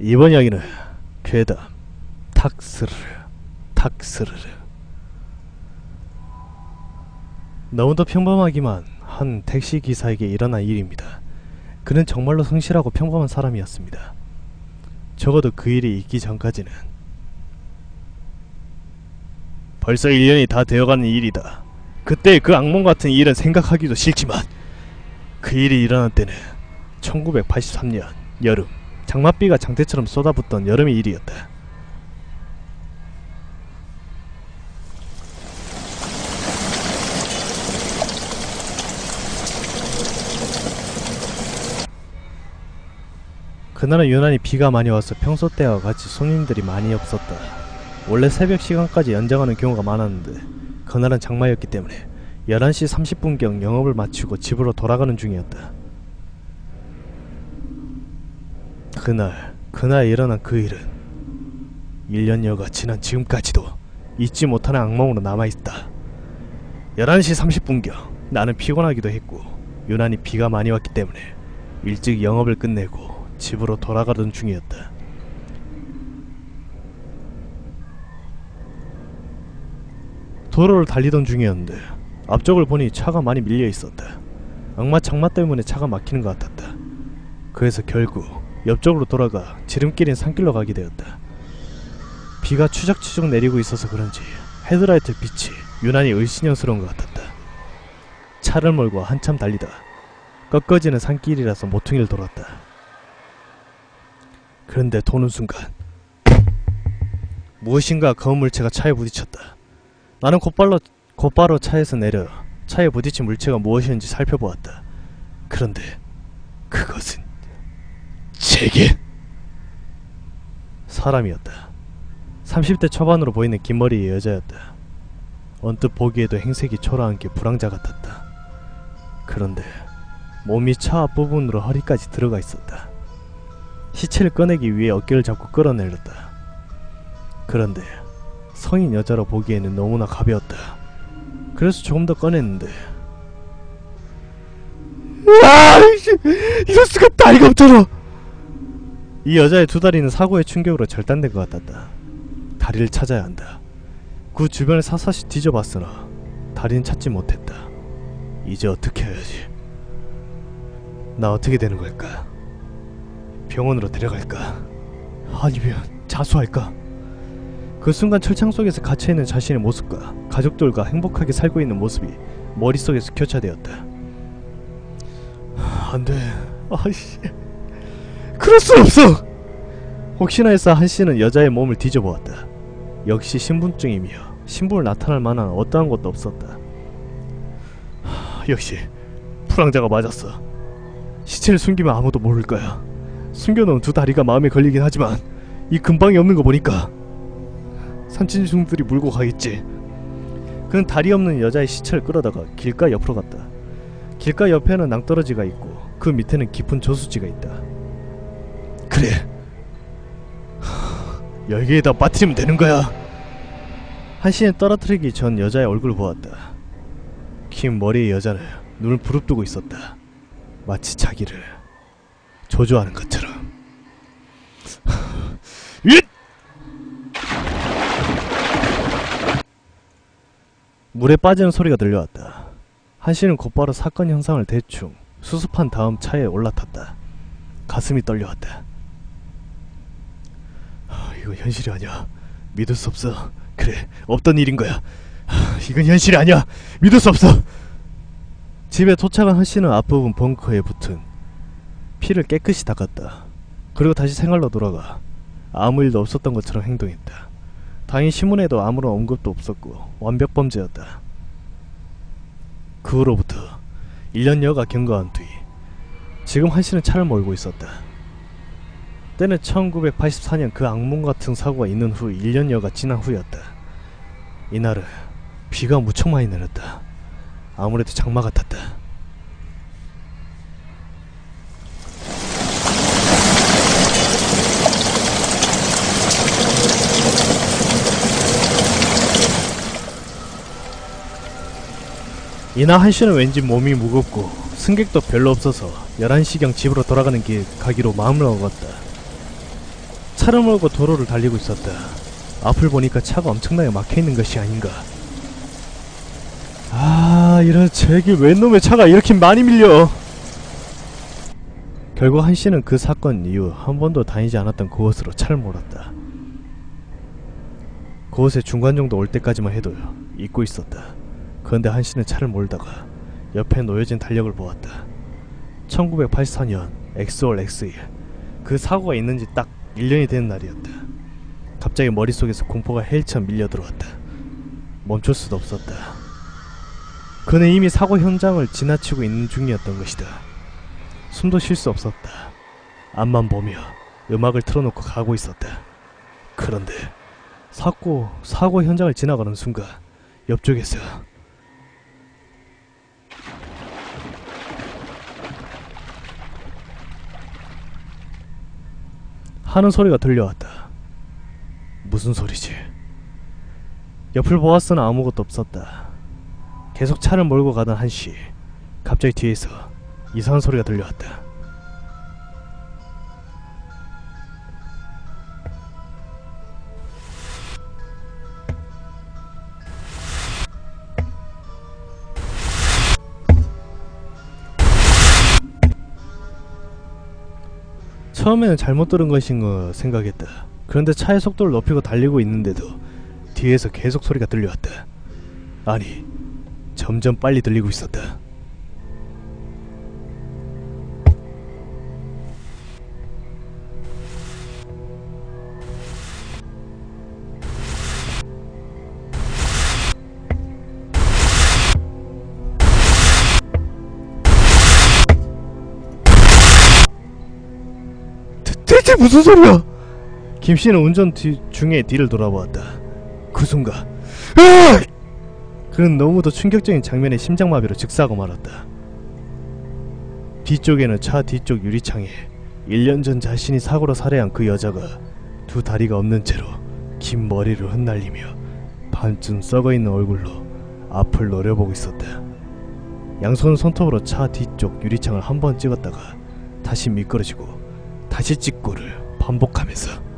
이번 이야기는 괴담 탁스르르. 너무도 평범하기만 한 택시기사에게 일어난 일입니다. 그는 정말로 성실하고 평범한 사람이었습니다. 적어도 그 일이 있기 전까지는. 벌써 1년이 다 되어가는 일이다. 그때 그 악몽같은 일은 생각하기도 싫지만 그 일이 일어난 때는 1983년 여름, 장맛비가 장대처럼 쏟아붓던 여름의 일이었다. 그날은 유난히 비가 많이 와서 평소 때와 같이 손님들이 많이 없었다. 원래 새벽 시간까지 연장하는 경우가 많았는데 그날은 장마였기 때문에 11시 30분경 영업을 마치고 집으로 돌아가는 중이었다. 그날 일어난 그 일은 1년여가 지난 지금까지도 잊지 못하는 악몽으로 남아있다. 11시 30분경 나는 피곤하기도 했고 유난히 비가 많이 왔기 때문에 일찍 영업을 끝내고 집으로 돌아가던 중이었다. 도로를 달리던 중이었는데 앞쪽을 보니 차가 많이 밀려 있었다. 악마 장마 때문에 차가 막히는 것 같았다. 그래서 결국 옆쪽으로 돌아가 지름길인 산길로 가게 되었다. 비가 추적추적 내리고 있어서 그런지 헤드라이트 빛이 유난히 을씨년스러운 것 같았다. 차를 몰고 한참 달리다 꺾어지는 산길이라서 모퉁이를 돌았다. 그런데 도는 순간 무엇인가 검은 물체가 차에 부딪혔다. 나는 곧바로 차에서 내려 차에 부딪힌 물체가 무엇이었는지 살펴보았다. 그런데 그것은 제게 사람이었다. 30대 초반으로 보이는 긴 머리의 여자였다. 언뜻 보기에도 행색이 초라한 게 불황자 같았다. 그런데 몸이 차 앞부분으로 허리까지 들어가 있었다. 시체를 꺼내기 위해 어깨를 잡고 끌어내렸다. 그런데 성인 여자로 보기에는 너무나 가벼웠다. 그래서 조금 더 꺼냈는데 아이씨, 이럴 수가 다리가 없잖아. 이 여자의 두 다리는 사고의 충격으로 절단된 것 같았다. 다리를 찾아야 한다. 그 주변을 샅샅이 뒤져봤으나 다리는 찾지 못했다. 이제 어떻게 해야지? 나 어떻게 되는 걸까? 병원으로 데려갈까? 아니면 자수할까? 그 순간 철창 속에서 갇혀있는 자신의 모습과 가족들과 행복하게 살고 있는 모습이 머릿속에서 교차되었다. 안돼. 아이씨, 그럴 수 없어! 혹시나 해서 한씨는 여자의 몸을 뒤져보았다. 역시 신분증이며 신분을 나타날 만한 어떠한 것도 없었다. 역시 불황자가 맞았어. 시체를 숨기면 아무도 모를 거야. 숨겨놓은 두 다리가 마음에 걸리긴 하지만 이 근방이 없는 거 보니까 산짐승들이 물고 가겠지. 그는 다리 없는 여자의 시체를 끌어다가 길가 옆으로 갔다. 길가 옆에는 낭떠러지가 있고 그 밑에는 깊은 저수지가 있다. 그래, 여기에다 빠뜨리면 되는 거야. 한씨는 떨어뜨리기 전 여자의 얼굴을 보았다. 긴 머리의 여자는 눈을 부릅뜨고 있었다. 마치 자기를 조조하는 것처럼. 물에 빠지는 소리가 들려왔다. 한씨는 곧바로 사건 현상을 대충 수습한 다음 차에 올라탔다. 가슴이 떨려왔다. 이건 현실이 아니야. 믿을 수 없어. 그래, 없던 일인 거야. 이건 현실이 아니야. 믿을 수 없어. 집에 도착한 한씨는 앞부분 벙커에 붙은 피를 깨끗이 닦았다. 그리고 다시 생활로 돌아가 아무 일도 없었던 것처럼 행동했다. 다행히 신문에도 아무런 언급도 없었고 완벽 범죄였다. 그 후로부터 1년여가 경과한 뒤 지금 한씨는 차를 몰고 있었다. 때는 1984년 그 악몽같은 사고가 있는 후 1년여가 지난 후였다. 이날은 비가 무척 많이 내렸다. 아무래도 장마 같았다. 이날 한씨는 왠지 몸이 무겁고 승객도 별로 없어서 11시경 집으로 돌아가는 길 가기로 마음을 먹었다. 차를 몰고 도로를 달리고 있었다. 앞을 보니까 차가 엄청나게 막혀있는 것이 아닌가. 아, 이런 제길 웬 놈의 차가 이렇게 많이 밀려. 결국 한씨는 그 사건 이후 한 번도 다니지 않았던 그곳으로 차를 몰았다. 그곳에 중간 정도 올 때까지만 해도 잊고 있었다. 그런데 한씨는 차를 몰다가 옆에 놓여진 달력을 보았다. 1984년 엑스월 엑스일, 그 사고가 있는지 딱 1년이 된 날이었다. 갑자기 머릿속에서 공포가 헬처럼 밀려들어왔다. 멈출 수도 없었다. 그는 이미 사고 현장을 지나치고 있는 중이었던 것이다. 숨도 쉴 수 없었다. 앞만 보며 음악을 틀어놓고 가고 있었다. 그런데 사고 현장을 지나가는 순간 옆쪽에서 하는 소리가 들려왔다. 무슨 소리지? 옆을 보았으나 아무것도 없었다. 계속 차를 몰고 가던 한씨, 갑자기 뒤에서 이상한 소리가 들려왔다. 처음에는 잘못 들은 것인가 생각했다. 그런데 차의 속도를 높이고 달리고 있는데도 뒤에서 계속 소리가 들려왔다. 아니, 점점 빨리 들리고 있었다. 대체 무슨 소리야? 김씨는 운전 중에 뒤를 돌아보았다. 그 순간 으악! 그는 너무도 충격적인 장면에 심장마비로 즉사하고 말았다. 뒤쪽에는 차 뒤쪽 유리창에 1년 전 자신이 사고로 살해한 그 여자가 두 다리가 없는 채로 긴 머리를 흩날리며 반쯤 썩어있는 얼굴로 앞을 노려보고 있었다. 양손은 손톱으로 차 뒤쪽 유리창을 한 번 찍었다가 다시 미끄러지고 다시 찍고를 반복하면서